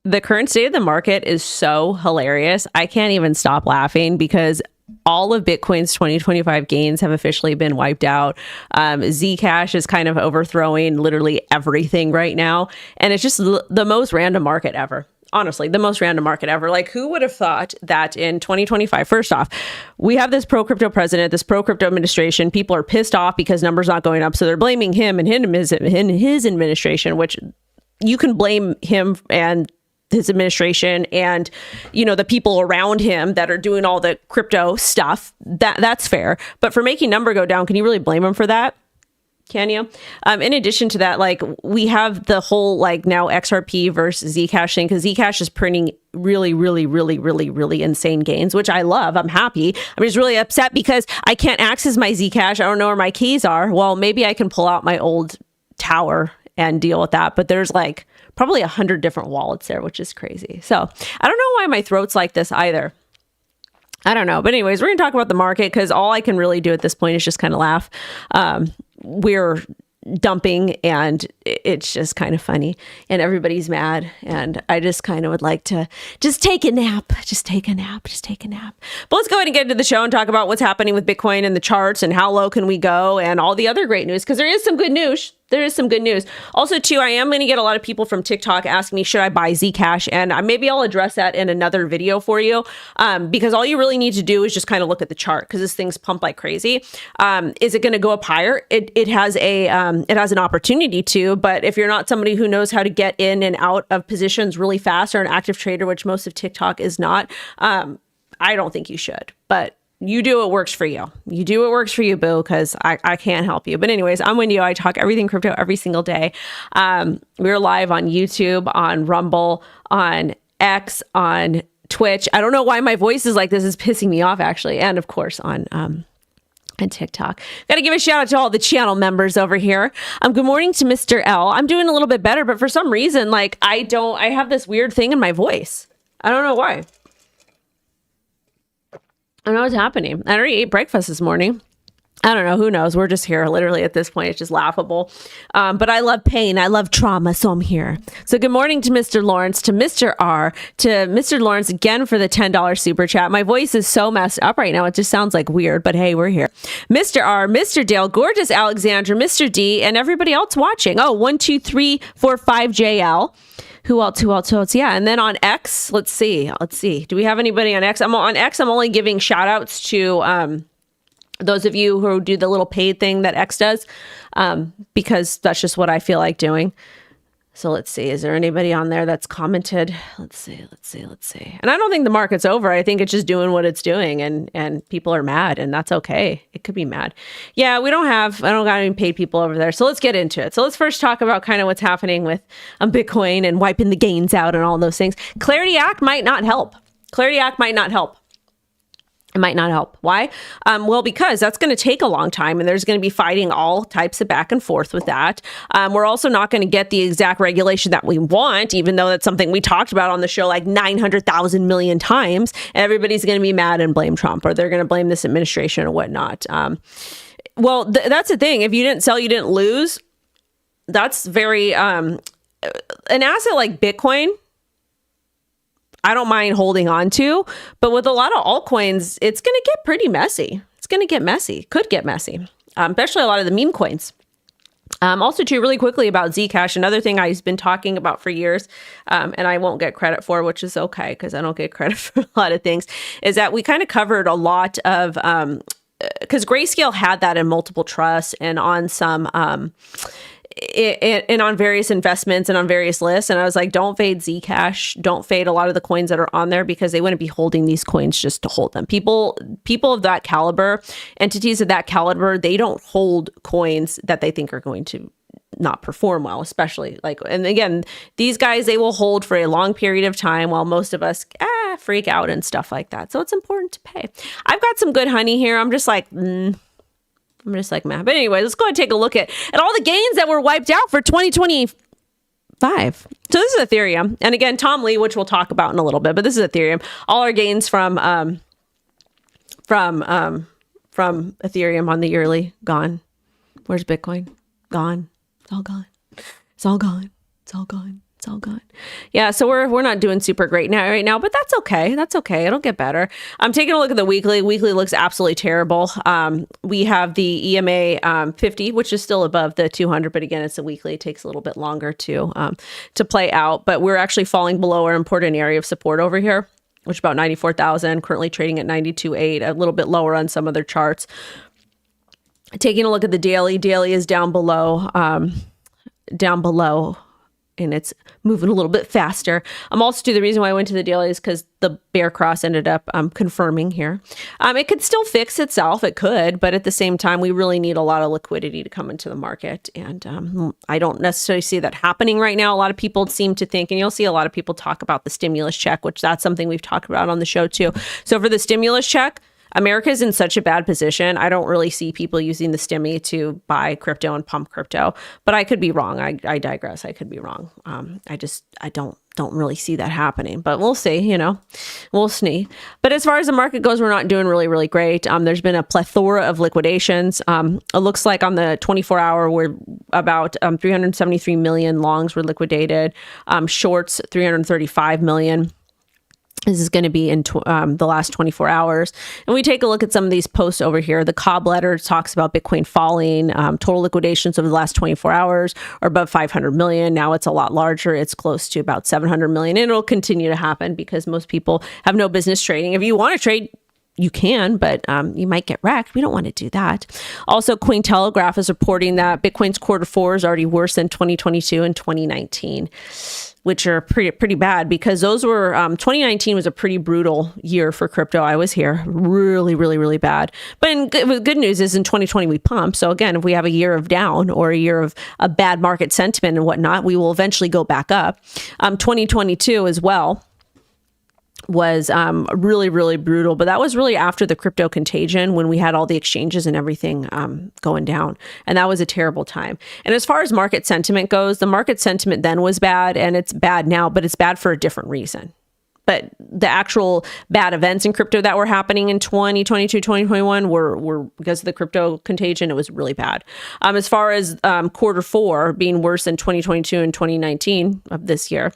the current state of the market is so hilarious. I can't even stop laughing because all of Bitcoin's 2025 gains have officially been wiped out. Zcash is kind of overthrowing literally everything right now. And it's just the most random market ever. Honestly, the most random market ever. Like, who would have thought that in 2025, first off, we have this pro-crypto president, this pro-crypto administration. People are pissed off because numbers not going up. So they're blaming him and his administration, which you can blame him and his administration and, you know, the people around him that are doing all the crypto stuff. That's fair. But for making number go down, can you really blame him for that? Can you? In addition to that, like, we have the whole, like, now XRP versus Zcash thing, because Zcash is printing really, really, really, really, really insane gains, which I love. I'm happy. I'm just really upset because I can't access my Zcash. I don't know where my keys are. Well, maybe I can pull out my old tower and deal with that. But there's like probably 100 different wallets there, which is crazy. So I don't know why my throat's like this either. I don't know. But anyways, we're going to talk about the market because all I can really do at this point is just kind of laugh. We're dumping and it's just kind of funny and everybody's mad. And I just kind of would like to just take a nap, just take a nap. But let's go ahead and get into the show and talk about what's happening with Bitcoin and the charts and how low can we go and all the other great news, because there is some good news. Also, too, I am going to get a lot of people from TikTok asking me, should I buy Zcash? And maybe I'll address that in another video for you, because all you really need to do is just kind of look at the chart, because this thing's pumped like crazy. Is it going to go up higher? It has an opportunity to, but if you're not somebody who knows how to get in and out of positions really fast, or an active trader, which most of TikTok is not, I don't think you should. But you do what works for you. You do what works for you, boo, because I can't help you. But anyways, I'm WendyO. I talk everything crypto every single day. We're live on YouTube, on Rumble, on X, on Twitch. I don't know why my voice is like this. Is pissing me off, actually. And of course, on TikTok. Got to give a shout out to all the channel members over here. Good morning to Mr. L. I'm doing a little bit better, but for some reason, like, I have this weird thing in my voice. I don't know why. I don't know what's happening. I already ate breakfast this morning. I don't know. Who knows? We're just here. Literally at this point, it's just laughable. But I love pain. I love trauma. So I'm here. So good morning to Mr. Lawrence, to Mr. R, to Mr. Lawrence again for the $10 super chat. My voice is so messed up right now. It just sounds like weird, but hey, we're here. Mr. R, Mr. Dale, gorgeous Alexandra, Mr. D, and everybody else watching. Oh, 1, 2, 3, 4, 5 JL. Who else? Yeah. And then on X, let's see. Do we have anybody on X? I'm only giving shout outs to those of you who do the little paid thing that X does, because that's just what I feel like doing. So let's see. Is there anybody on there that's commented? Let's see. And I don't think the market's over. I think it's just doing what it's doing, and people are mad, and that's okay. It could be mad. Yeah, I don't got any paid people over there. So let's get into it. So let's first talk about kind of what's happening with Bitcoin and wiping the gains out and all those things. Clarity Act might not help. It might not help. Why? Well, because that's going to take a long time, and there's going to be fighting all types of back and forth with that. We're also not going to get the exact regulation that we want, even though that's something we talked about on the show like 900,000 million times. And everybody's going to be mad and blame Trump, or they're going to blame this administration or whatnot. Well, that's the thing. If you didn't sell, you didn't lose. That's very an asset like Bitcoin, I don't mind holding on to, but with a lot of altcoins, it's going to get pretty messy. Could get messy, especially a lot of the meme coins. Also, too, really quickly about Zcash, another thing I've been talking about for years, and I won't get credit for, which is okay, because I don't get credit for a lot of things, is that we kind of covered a lot of, because Grayscale had that in multiple trusts and on some, and on various investments and on various lists. And I was like, don't fade Zcash. Don't fade a lot of the coins that are on there, because they wouldn't be holding these coins just to hold them. People of that caliber, entities of that caliber, they don't hold coins that they think are going to not perform well, especially like, and again, these guys, they will hold for a long period of time while most of us freak out and stuff like that. So it's important to pay. I've got some good honey here. I'm just like, man. But anyway, let's go ahead and take a look at all the gains that were wiped out for 2025. So this is Ethereum. And again, Tom Lee, which we'll talk about in a little bit, but this is Ethereum. All our gains from Ethereum on the yearly, gone. Where's Bitcoin? Gone. It's all gone. It's all gone. Yeah, so we're not doing super great right now, but that's okay. That's okay. It'll get better. I'm taking a look at the weekly. Weekly looks absolutely terrible. We have the EMA 50, which is still above the 200, but again, it's a weekly. It takes a little bit longer to play out. But we're actually falling below our important area of support over here, which is about 94,000. Currently trading at 92.8, a little bit lower on some other charts. Taking a look at the daily. Daily is down below. And it's moving a little bit faster. The reason why I went to the daily is because the bear cross ended up confirming here. It could still fix itself. It could, but at the same time, we really need a lot of liquidity to come into the market. And I don't necessarily see that happening right now. A lot of people seem to think, and you'll see a lot of people talk about the stimulus check, which that's something we've talked about on the show too. So for the stimulus check, America is in such a bad position. I don't really see people using the stimmy to buy crypto and pump crypto, but I could be wrong. I digress. I could be wrong. I don't really see that happening, but we'll see, we'll see. But as far as the market goes, we're not doing really, really great. There's been a plethora of liquidations. It looks like on the 24-hour, we're about 373 million longs were liquidated. Shorts, 335 million. This is going to be in the last 24 hours. And we take a look at some of these posts over here. The Cobb letter talks about Bitcoin falling. Total liquidations over the last 24 hours are above 500 million. Now it's a lot larger. It's close to about 700 million. And it'll continue to happen because most people have no business trading. If you want to trade, you can, but you might get wrecked. We don't want to do that. Also, Cointelegraph is reporting that Bitcoin's Q4 is already worse than 2022 and 2019. Which are pretty bad because those were 2019 was a pretty brutal year for crypto. I was here, really, really, really bad. But good news is in 2020 we pumped. So again, if we have a year of down or a year of a bad market sentiment and whatnot, we will eventually go back up. 2022 as well was really, really brutal. But that was really after the crypto contagion when we had all the exchanges and everything going down. And that was a terrible time. And as far as market sentiment goes, the market sentiment then was bad and it's bad now, but it's bad for a different reason. But the actual bad events in crypto that were happening in 2022, 2021 were because of the crypto contagion. It was really bad. As far as Q4 being worse than 2022 and 2019 of this year,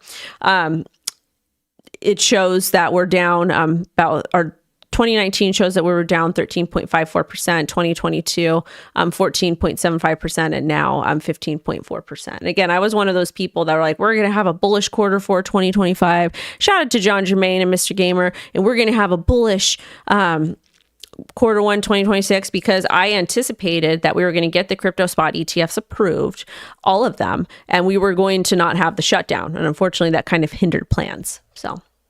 it shows that we're down about our 2019 shows that we were down 13.54%, 2022 14.75%, and now 15.4%. And again, I was one of those people that were like, we're going to have a bullish quarter for 2025. Shout out to John Germain and Mr. Gamer, and we're going to have a bullish Q1 2026 because I anticipated that we were going to get the crypto spot ETFs approved, all of them, and we were going to not have the shutdown. And unfortunately, that kind of hindered plans.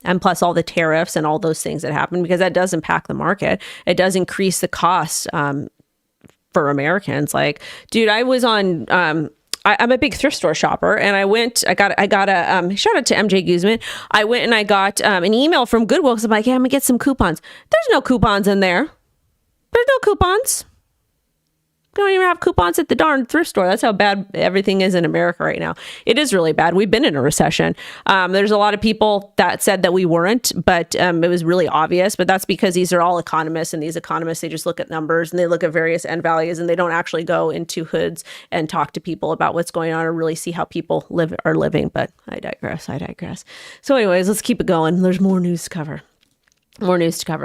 And plus all the tariffs and all those things that happen, because that does impact the market. It does increase the cost for Americans. Like, dude, I was on, I'm a big thrift store shopper, and I got a, shout out to MJ Guzman. I went and I got an email from Goodwill because I'm like, hey, I'm gonna get some coupons. There's no coupons in there. There's no coupons. We don't even have coupons at the darn thrift store. That's how bad everything is in America right now. It is really bad. We've been in a recession. There's a lot of people that said that we weren't, but it was really obvious. But that's because these are all economists, and these economists, they just look at numbers and they look at various end values, and they don't actually go into hoods and talk to people about what's going on or really see how people are living. But I digress. So anyways, let's keep it going. There's more news to cover.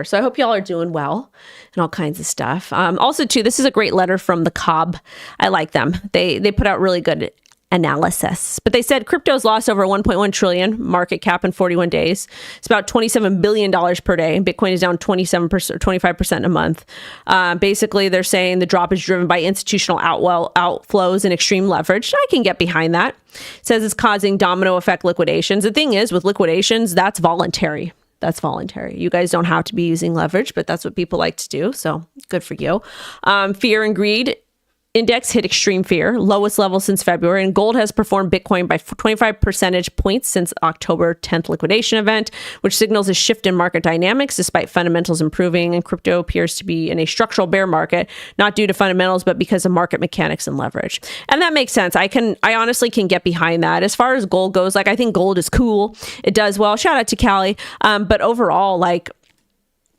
So I hope y'all are doing well and all kinds of stuff. Also, too, this is a great letter from the Cobb. I like them. They put out really good analysis. But they said crypto's lost over 1.1 trillion market cap in 41 days. It's about $27 billion per day. Bitcoin is down 27% or 25% a month. Basically, they're saying the drop is driven by institutional outflows and extreme leverage. I can get behind that. It says it's causing domino effect liquidations. The thing is, with liquidations, that's voluntary. You guys don't have to be using leverage, but that's what people like to do. So good for you. Fear and greed index hit extreme fear, lowest level since February, and gold has performed Bitcoin by 25 percentage points since October 10th liquidation event, which signals a shift in market dynamics despite fundamentals improving. And crypto appears to be in a structural bear market, not due to fundamentals, but because of market mechanics and leverage. And that makes sense. I honestly can get behind that. As far as gold goes, like, I think gold is cool. It does well. Shout out to Callie. But overall, like,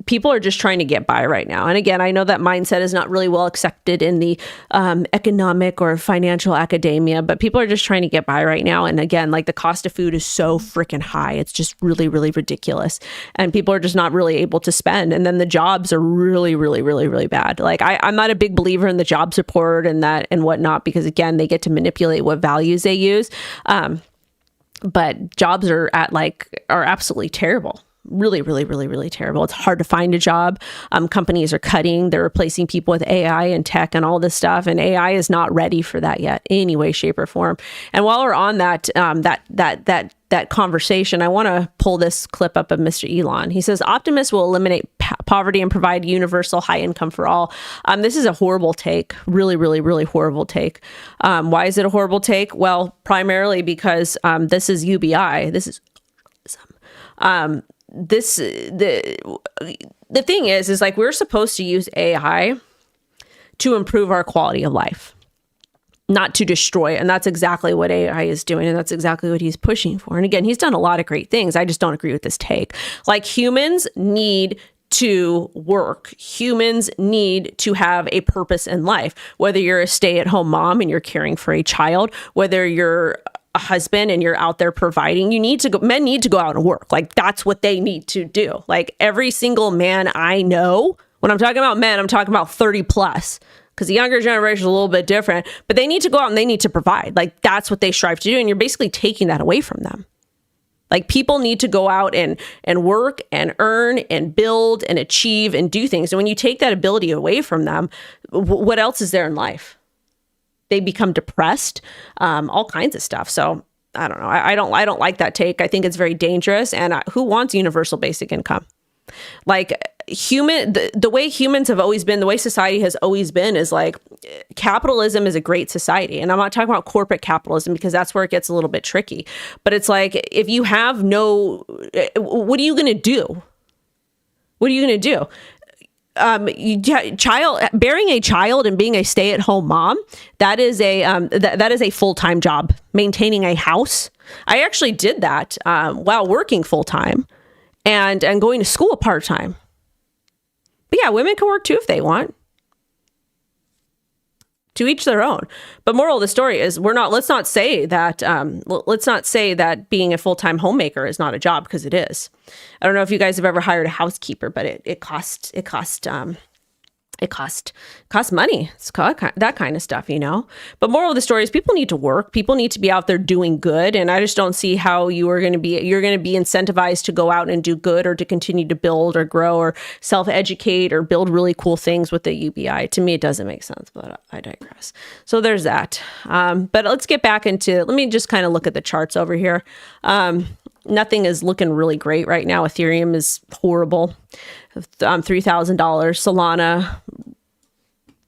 people are just trying to get by right now. And again, I know that mindset is not really well accepted in the economic or financial academia, but people are just trying to get by right now. And again, like the cost of food is so freaking high. It's just really, really ridiculous. And people are just not really able to spend. And then the jobs are really, really, really, really bad. Like I'm not a big believer in the jobs report and that and whatnot, because again, they get to manipulate what values they use. But jobs are absolutely terrible. Really, really, really, really terrible. It's hard to find a job. Companies are cutting, they're replacing people with AI and tech and all this stuff. And AI is not ready for that yet, any way, shape, or form. And while we're on that conversation, I want to pull this clip up of Mr. Elon. He says, optimists will eliminate poverty and provide universal high income for all. This is a horrible take. Really, really, really horrible take. Why is it a horrible take? Well, primarily because this is UBI. This is the thing is like we're supposed to use AI to improve our quality of life, not to destroy it. And that's exactly what AI is doing. And that's exactly what he's pushing for. And again, he's done a lot of great things. I just don't agree with this take. Like humans need to work. Humans need to have a purpose in life, whether you're a stay-at-home mom and you're caring for a child, whether you're a husband and you're out there providing, men need to go out and work. Like that's what they need to do. Like every single man I know, when I'm talking about men, I'm talking about 30 plus, because the younger generation is a little bit different, but they need to go out and they need to provide. Like that's what they strive to do. And you're basically taking that away from them. Like people need to go out and work and earn and build and achieve and do things. And when you take that ability away from them, what else is there in life? They become depressed, all kinds of stuff. So I don't know. I don't like that take. I think it's very dangerous. And who wants universal basic income? Like the way humans have always been, the way society has always been is like capitalism is a great society. And I'm not talking about corporate capitalism because that's where it gets a little bit tricky. But it's like, if you have what are you going to do? What are you going to do? Bearing a child and being a stay-at-home mom, that is a full-time job. Maintaining a house, I actually did that while working full-time and going to school part-time. But yeah, women can work too if they want. To each their own. But moral of the story is let's not say that being a full-time homemaker is not a job, because it is. I don't know if you guys have ever hired a housekeeper, but it costs money. It's that kind of stuff, you know. But moral of the story is people need to work. People need to be out there doing good. And I just don't see how you're going to be incentivized to go out and do good, or to continue to build or grow or self-educate or build really cool things with the UBI. To me, it doesn't make sense, but I digress. So there's that. But let's get back let me just kind of look at the charts over here. Nothing is looking really great right now. Ethereum is horrible. $3,000. Solana,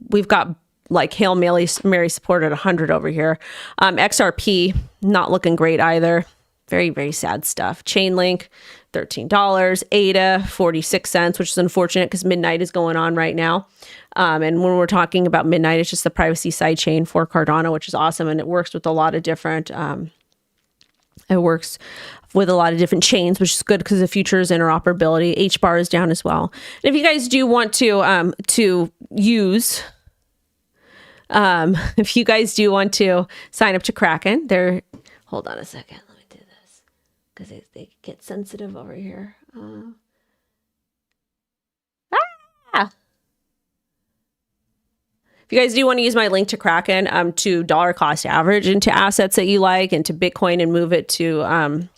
we've got like Hail Mary support at 100 over here. XRP, not looking great either. Very, very sad stuff. Chainlink, $13. ADA, 46 cents, which is unfortunate because midnight is going on right now. And when we're talking about midnight, it's just the privacy sidechain for Cardano, which is awesome. And it works with a lot of different, chains, which is good because the future is interoperability. HBAR is down as well. And if you guys do want to use, if you guys do want to sign up to Kraken, hold on a second. Let me do this because they get sensitive over here. If you guys do want to use my link to Kraken, to dollar cost average into assets that you like, into Bitcoin, and move it to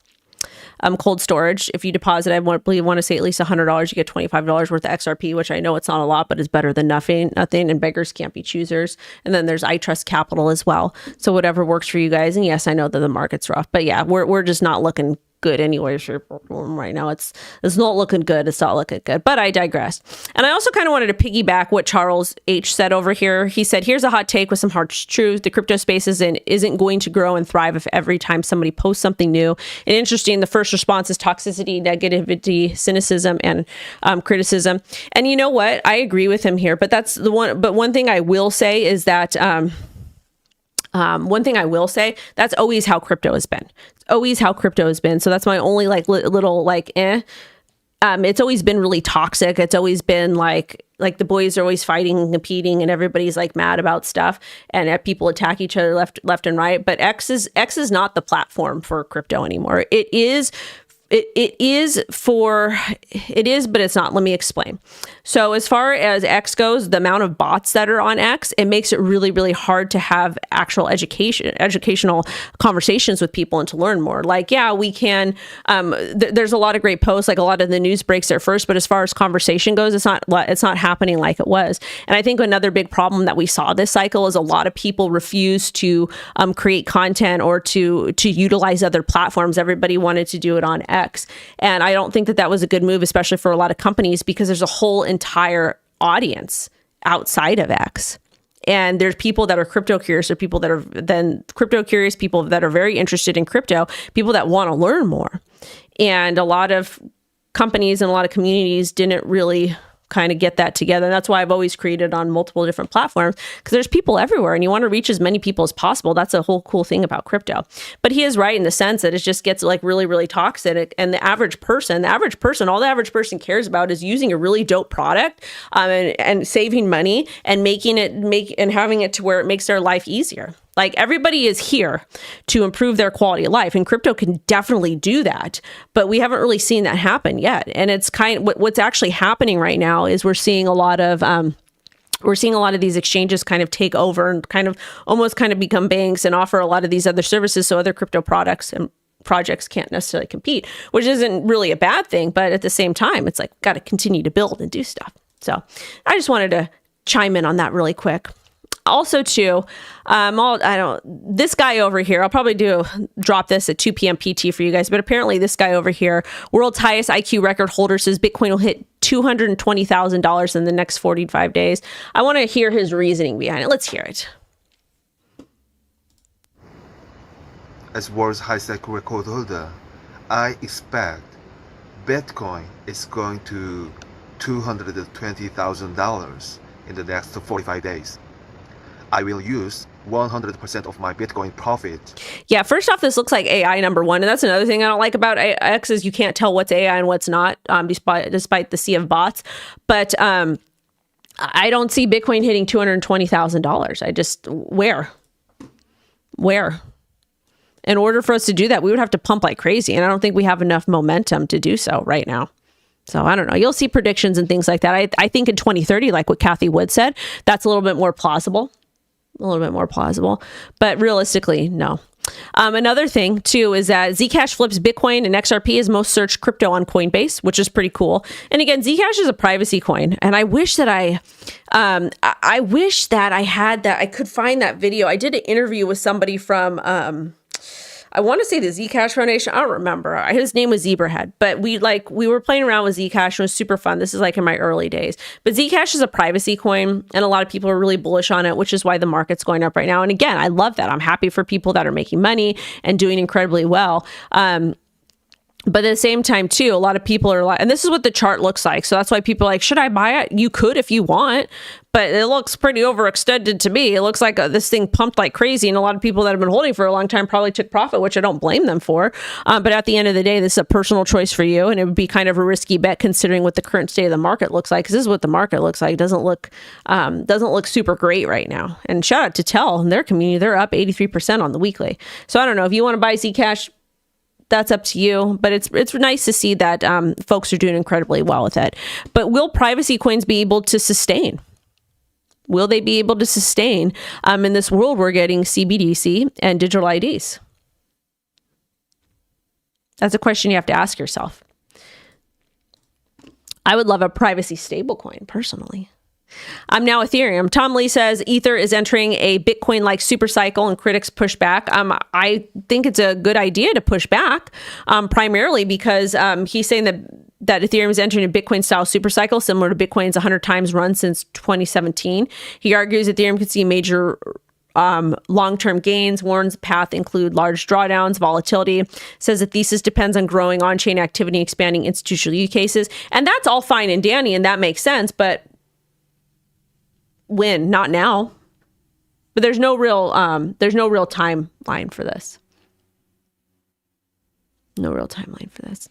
cold storage. If you deposit, I want to say at least $100, you get $25 worth of XRP, which I know it's not a lot, but is better than nothing, and beggars can't be choosers. And then there's I Trust Capital as well. So whatever works for you guys. And yes, I know that the market's rough, but yeah, we're just not looking good anyway right now. It's not looking good. It's not looking good, but I digress. And I also kind of wanted to piggyback what Charles H said over here. He said, here's a hot take with some harsh truth. The crypto space isn't going to grow and thrive if every time somebody posts something new and interesting, the first response is toxicity, negativity, cynicism, and criticism. And you know what? I agree with him here, but that's the one. But one thing I will say is that, that's always how crypto has been. It's always how crypto has been. So that's my only little it's always been really toxic. It's always been like the boys are always fighting and competing, and everybody's like mad about stuff, and people attack each other left and right. But X is not the platform for crypto anymore. It is, but it's not. Let me explain. So as far as X goes, the amount of bots that are on X, it makes it really, really hard to have actual educational conversations with people and to learn more. Like, yeah, we can, there's a lot of great posts, like a lot of the news breaks there first, but as far as conversation goes, it's not happening like it was. And I think another big problem that we saw this cycle is a lot of people refuse to create content or to utilize other platforms. Everybody wanted to do it on X. And I don't think that was a good move, especially for a lot of companies, because there's a whole entire audience outside of X. And there's people that are crypto curious, or people that are then crypto curious, people that are very interested in crypto, people that want to learn more. And a lot of companies and a lot of communities didn't really kind of get that together. And that's why I've always created on multiple different platforms, because there's people everywhere and you want to reach as many people as possible. That's a whole cool thing about crypto. But he is right in the sense that it just gets like really, really toxic. And the average person, all the average person cares about is using a really dope product and saving money and having it to where it makes their life easier. Like, everybody is here to improve their quality of life, and crypto can definitely do that, but we haven't really seen that happen yet. And it's what's actually happening right now is we're seeing a lot of these exchanges kind of take over and almost become banks and offer a lot of these other services, so other crypto products and projects can't necessarily compete, which isn't really a bad thing. But at the same time, it's like, got to continue to build and do stuff. So I just wanted to chime in on that really quick. Also, too, this guy over here, I'll probably drop this at 2 p.m. PT for you guys, but apparently this guy over here, world's highest IQ record holder, says Bitcoin will hit $220,000 in the next 45 days. I want to hear his reasoning behind it. Let's hear it. As world's highest IQ record holder, I expect Bitcoin is going to $220,000 in the next 45 days. I will use 100% of my Bitcoin profit. Yeah, first off, this looks like AI, number one. And that's another thing I don't like about X is you can't tell what's AI and what's not, despite the sea of bots. But I don't see Bitcoin hitting $220,000. Where? In order for us to do that, we would have to pump like crazy. And I don't think we have enough momentum to do so right now. So I don't know. You'll see predictions and things like that. I think in 2030, like what Cathie Wood said, that's a little bit more plausible. But realistically, no. Another thing, too, is that Zcash flips Bitcoin and XRP is most searched crypto on Coinbase, which is pretty cool. And again, Zcash is a privacy coin. And I wish that I had that. I could find that video. I did an interview with somebody from... I want to say the Zcash Foundation. I don't remember. His name was Zebrahead, but we were playing around with Zcash. It was super fun. This is like in my early days. But Zcash is a privacy coin, and a lot of people are really bullish on it, which is why the market's going up right now. And again, I love that. I'm happy for people that are making money and doing incredibly well. But at the same time, too, a lot of people are like, and this is what the chart looks like. So that's why people are like, should I buy it? You could if you want, but it looks pretty overextended to me. It looks like this thing pumped like crazy. And a lot of people that have been holding for a long time probably took profit, which I don't blame them for. But at the end of the day, this is a personal choice for you. And it would be kind of a risky bet considering what the current state of the market looks like. Because this is what the market looks like. It doesn't look super great right now. And shout out to Tell and their community. They're up 83% on the weekly. So I don't know if you want to buy Zcash, that's up to you, but it's nice to see that folks are doing incredibly well with it. But will privacy coins be able to sustain? Will they be able to sustain in this world we're getting CBDC and digital IDs? That's a question you have to ask yourself. I would love a privacy stablecoin personally. Now Ethereum. Tom Lee says Ether is entering a Bitcoin-like supercycle and critics push back. I think it's a good idea to push back, primarily because he's saying that Ethereum is entering a Bitcoin-style supercycle similar to Bitcoin's 100 times run since 2017. He argues Ethereum could see major long-term gains, warns the path include large drawdowns, volatility, says the thesis depends on growing on-chain activity, expanding institutional use cases. And that's all fine and dandy, and that makes sense, but when? Not now. But there's no real timeline for this. No real timeline for this.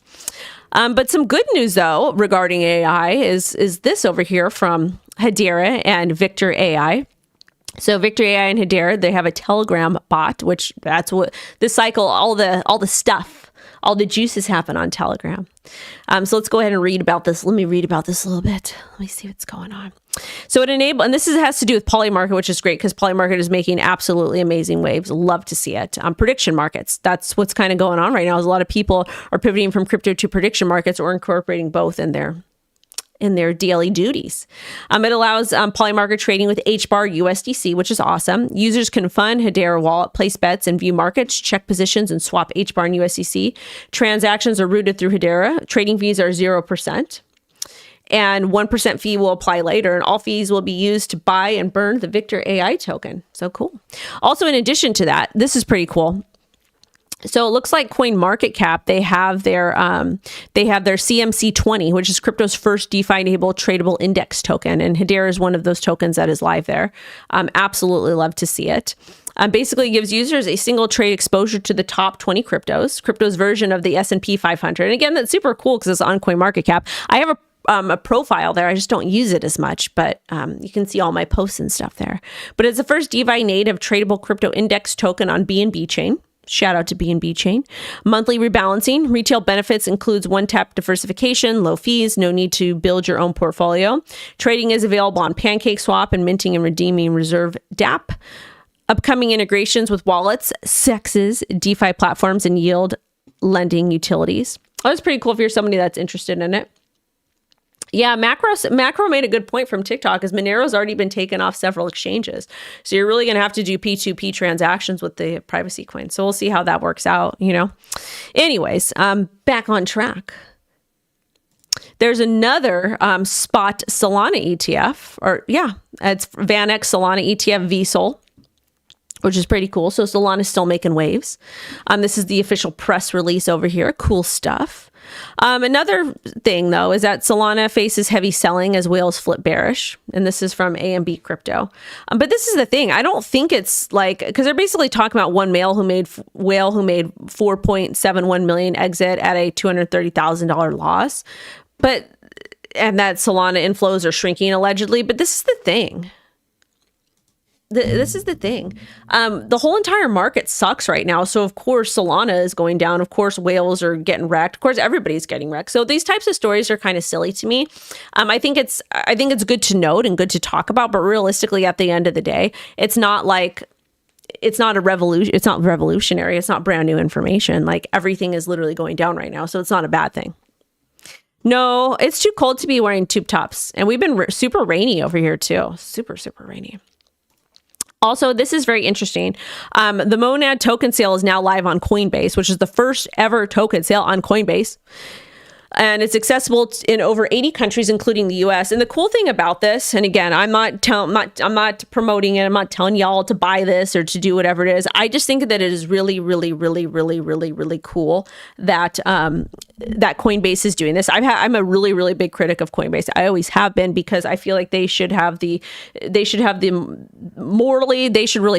But some good news, though, regarding AI is this over here from Hedera and Victor AI. So Victor AI and Hedera, they have a Telegram bot, which that's what this cycle, all the stuff, all the juices happen on Telegram. So let's go ahead and read about this. Let me read about this a little bit. Let me see what's going on. So it and this has to do with Polymarket, which is great because Polymarket is making absolutely amazing waves. Love to see it. Prediction markets. That's what's kind of going on right now. Is a lot of people are pivoting from crypto to prediction markets or incorporating both in their daily duties. It allows Polymarket trading with HBAR USDC, which is awesome. Users can fund Hedera wallet, place bets, and view markets, check positions, and swap HBAR and USDC. Transactions are routed through Hedera. Trading fees are 0%. And 1% fee will apply later, and all fees will be used to buy and burn the Victor AI token. So cool. Also, in addition to that, this is pretty cool. So it looks like CoinMarketCap, they have their CMC20, which is crypto's first DeFi-enabled tradable index token. And Hedera is one of those tokens that is live there. Absolutely love to see it. Basically gives users a single trade exposure to the top 20 crypto's version of the S&P 500. And again, that's super cool because it's on CoinMarketCap. I have a profile there. I just don't use it as much, but you can see all my posts and stuff there. But it's the first DeFi native tradable crypto index token on BNB chain. Shout out to BNB chain. Monthly rebalancing. Retail benefits includes one-tap diversification, low fees, no need to build your own portfolio. Trading is available on PancakeSwap and minting and redeeming Reserve DApp. Upcoming integrations with wallets, sexes, DeFi platforms, and yield lending utilities. Oh, that's pretty cool if you're somebody that's interested in it. Yeah, Macro made a good point from TikTok because Monero's already been taken off several exchanges. So you're really going to have to do P2P transactions with the privacy coin. So we'll see how that works out, Anyways, back on track. There's another spot Solana ETF, it's VanEck Solana ETF VSOL, which is pretty cool. So Solana's still making waves. This is the official press release over here. Cool stuff. Another thing, though, is that Solana faces heavy selling as whales flip bearish. And this is from AMB Crypto. But this is the thing. I don't think it's like, because they're basically talking about one whale who made 4.71 million exit at a $230,000 loss. And that Solana inflows are shrinking allegedly. But this is the thing. This is the thing. The whole entire market sucks right now. So of course Solana is going down. Of course whales are getting wrecked. Of course everybody's getting wrecked. So these types of stories are kind of silly to me. I think it's good to note and good to talk about. But realistically, at the end of the day, it's not a revolution. It's not revolutionary. It's not brand new information. Like everything is literally going down right now. So it's not a bad thing. No, it's too cold to be wearing tube tops, and we've been super rainy over here too. Super rainy. Also, this is very interesting. The Monad token sale is now live on Coinbase, which is the first ever token sale on Coinbase. And it's accessible in over 80 countries, including the US. And the cool thing about this, and again, I'm not promoting it. I'm not telling y'all to buy this or to do whatever it is. I just think that it is really, really, really, really, really, really cool that that Coinbase is doing this. I'm a really, really big critic of Coinbase. I always have been, because I feel like they should really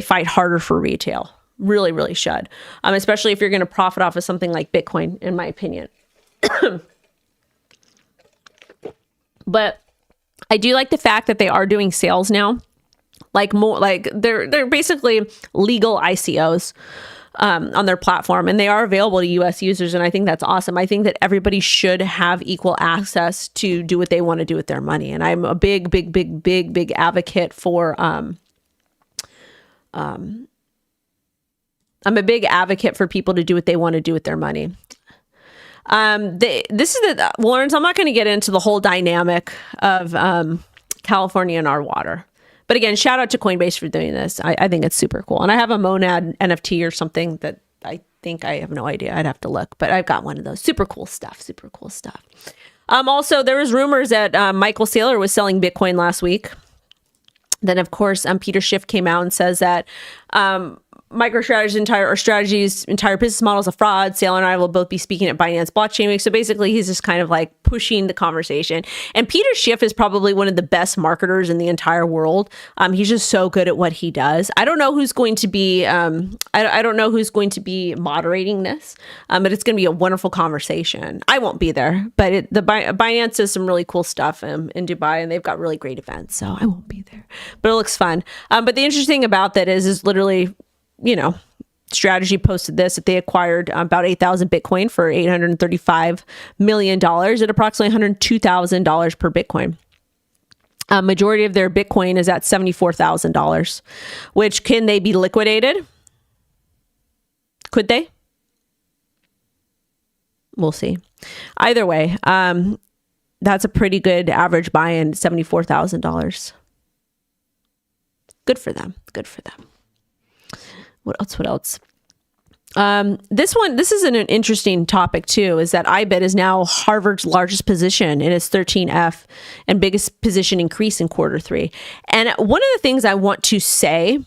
fight harder for retail. Really, really should. Especially if you're going to profit off of something like Bitcoin, in my opinion. But I do like the fact that they are doing sales now, they're basically legal ICOs on their platform, and they are available to US users. And I think that's awesome. I think that everybody should have equal access to do what they want to do with their money. And I'm a big advocate for people to do what they want to do with their money. Lawrence, I'm not going to get into the whole dynamic of California and our water. But again, shout out to Coinbase for doing this. I think it's super cool. And I have a Monad NFT or something that I think, I have no idea. I'd have to look. But I've got one of those. Super cool stuff. Also, there was rumors that Michael Saylor was selling Bitcoin last week. Then, of course, Peter Schiff came out and says that MicroStrategy's entire business model is a fraud. Saylor and I will both be speaking at Binance Blockchain Week. So basically, he's just kind of like pushing the conversation. And Peter Schiff is probably one of the best marketers in the entire world. He's just so good at what he does. I don't know who's going to be. I don't know who's going to be moderating this, but it's going to be a wonderful conversation. I won't be there, but Binance does some really cool stuff in Dubai, and they've got really great events. So I won't be there, but it looks fun. But the interesting thing about that is literally, Strategy posted this, that they acquired about 8,000 Bitcoin for $835 million at approximately $102,000 per Bitcoin. Majority of their Bitcoin is at $74,000, which can they be liquidated? Could they? We'll see. Either way, that's a pretty good average buy-in, $74,000. Good for them. Good for them. What else? This is an interesting topic too, is that IBIT is now Harvard's largest position in its 13F and biggest position increase in Q3. And one of the things I want to say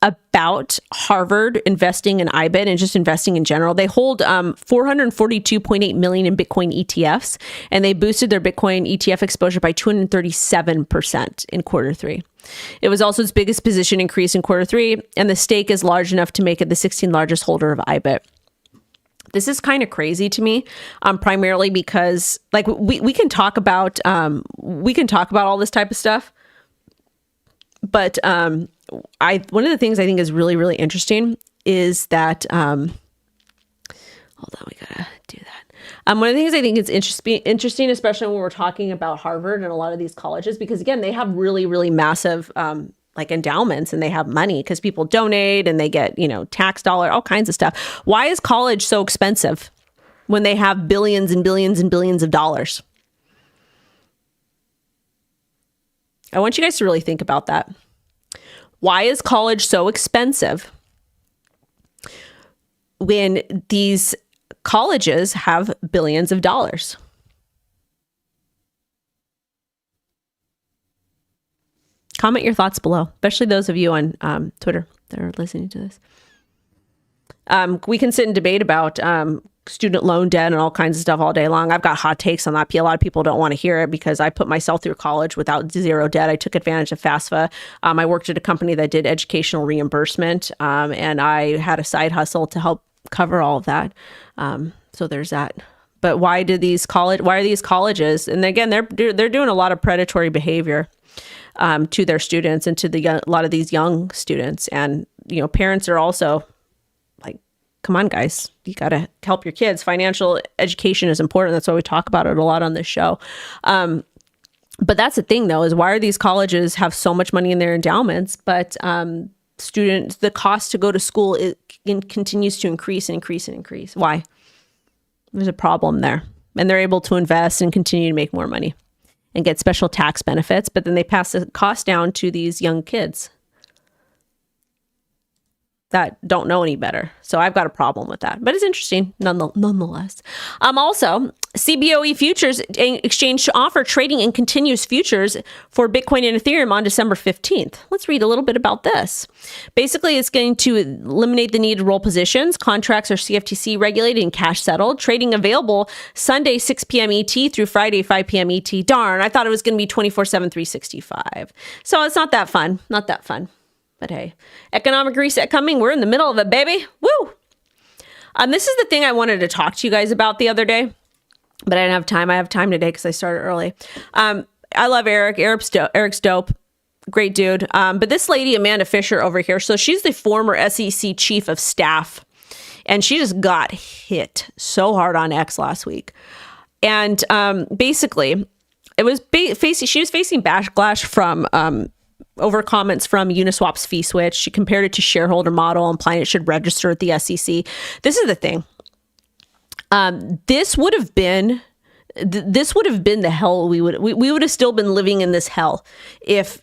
about Harvard investing in IBIT and just investing in general, they hold 442.8 million in Bitcoin ETFs, and they boosted their Bitcoin ETF exposure by 237% in Q3. It was also its biggest position increase in Q3, and the stake is large enough to make it the 16th largest holder of IBIT. This is kind of crazy to me, primarily because like we can talk about all this type of stuff, but one of the things I think is really, really interesting is that, hold on, we gotta do that. One of the things I think is interesting, especially when we're talking about Harvard and a lot of these colleges, because again, they have really, really massive, like endowments, and they have money because people donate and they get, tax dollar, all kinds of stuff. Why is college so expensive when they have billions and billions and billions of dollars? I want you guys to really think about that. Why is college so expensive when these colleges have billions of dollars? Comment your thoughts below, especially those of you on Twitter that are listening to this. We can sit and debate about student loan debt and all kinds of stuff all day long. I've got hot takes on that. A lot of people don't want to hear it because I put myself through college without zero debt. I took advantage of FAFSA. I worked at a company that did educational reimbursement, and I had a side hustle to help cover all of that. So there's that. But why are these colleges? And again, they're doing a lot of predatory behavior to their students and to a lot of these young students. And parents are also like, come on, guys, you got to help your kids. Financial education is important. That's why we talk about it a lot on this show. But that's the thing, though, is why are these colleges have so much money in their endowments, but the cost to go to school continues to increase and increase and increase? Why? There's a problem there. And they're able to invest and continue to make more money and get special tax benefits, but then they pass the cost down to these young kids that don't know any better. So I've got a problem with that, but it's interesting nonetheless. Also, CBOE futures exchange to offer trading and continuous futures for Bitcoin and Ethereum on December 15th. Let's read a little bit about this. Basically, it's going to eliminate the need to roll positions. Contracts are CFTC regulated and cash settled. Trading available Sunday 6 p.m. ET through Friday 5 p.m. ET. Darn, I thought it was going to be 24/7, 365. So it's not that fun. Not that fun. But hey, economic reset coming. We're in the middle of it, baby. Woo! This is the thing I wanted to talk to you guys about the other day, but I didn't have time. I have time today because I started early. I love Eric. Eric's dope. Great dude. But this lady, Amanda Fisher over here, so she's the former SEC chief of staff, and she just got hit so hard on X last week. And basically, it was she was facing backlash from over comments from Uniswap's fee switch. She compared it to shareholder model, implying it should register at the SEC. This is the thing. This would have been the hell we would have still been living in this hell if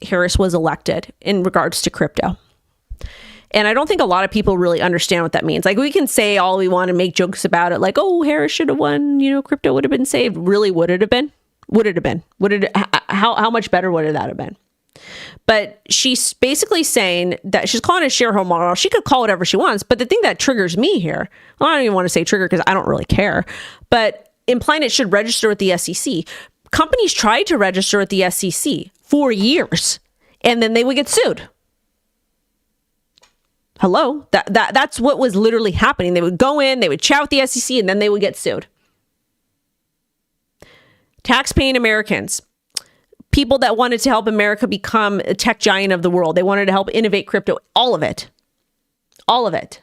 Harris was elected in regards to crypto. And I don't think a lot of people really understand what that means. Like, we can say all we want and make jokes about it, like, oh, Harris should have won, crypto would have been saved. Really, would it have been? Would it have been? How much better would that have been? But she's basically saying that she's calling it a shareholder model. She could call it whatever she wants. But the thing that triggers me here, well, I don't even want to say trigger because I don't really care, but implying it should register with the SEC. Companies tried to register with the SEC for years, and then they would get sued. Hello? That's what was literally happening. They would go in, they would chat with the SEC, and then they would get sued. Tax-paying Americans, people that wanted to help America become a tech giant of the world. They wanted to help innovate crypto. All of it. All of it.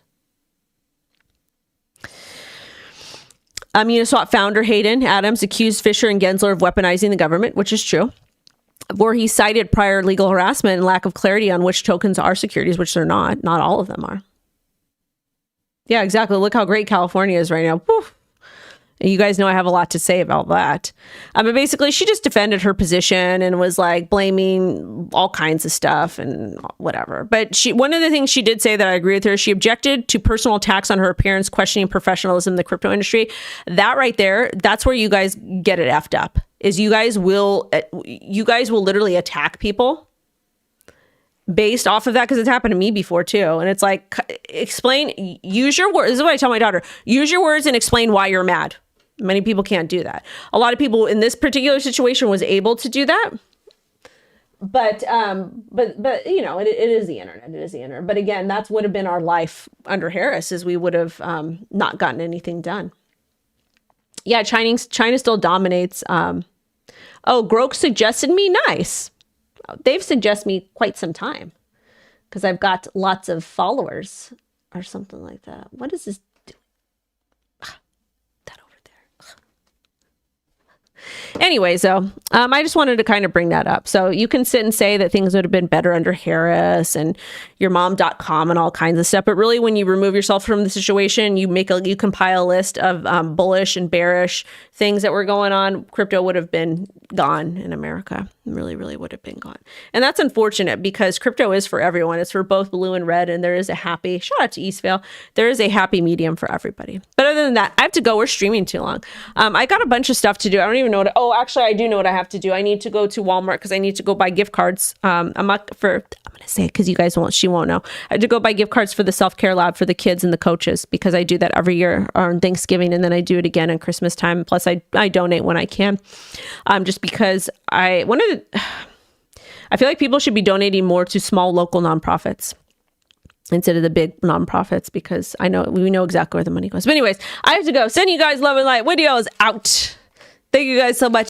Uniswap founder Hayden Adams accused Fisher and Gensler of weaponizing the government, which is true, where he cited prior legal harassment and lack of clarity on which tokens are securities, which they're not. Not all of them are. Yeah, exactly. Look how great California is right now. Woo. You guys know I have a lot to say about that. But basically, she just defended her position and was like blaming all kinds of stuff and whatever. But one of the things she did say that I agree with her, she objected to personal attacks on her appearance, questioning professionalism in the crypto industry. That right there, that's where you guys get it effed up. Is you guys will literally attack people based off of that, because it's happened to me before too. And it's like, use your words. This is what I tell my daughter. Use your words and explain why you're mad. Many people can't do that. A lot of people in this particular situation was able to do that. But you know, it is the internet. It is the internet. But again, that would have been our life under Harris, is we would have not gotten anything done. Yeah, China still dominates. Grok suggested me. Nice. They've suggested me quite some time because I've got lots of followers or something like that. What is this doing? That over there. Anyways, though, I just wanted to kind of bring that up. So you can sit and say that things would have been better under Harris and yourmom.com and all kinds of stuff. But really, when you remove yourself from the situation, you compile a list of bullish and bearish things that were going on, crypto would have been gone in America. Really, really would have been gone. And that's unfortunate because crypto is for everyone. It's for both blue and red. And there is a happy, shout out to Eastvale, there is a happy medium for everybody. But other than that, I have to go. We're streaming too long. I got a bunch of stuff to do. I don't even know actually, I do know what I have to do. I need to go to Walmart because I need to go buy gift cards. I'm going to say it because you guys she won't know. I had to go buy gift cards for the self-care lab for the kids and the coaches because I do that every year on Thanksgiving, and then I do it again on Christmas time. Plus I donate when I can. Just because I feel like people should be donating more to small local nonprofits instead of the big nonprofits, because we know exactly where the money goes. But anyways, I have to go. Send you guys love and light. Video is out. Thank you guys so much.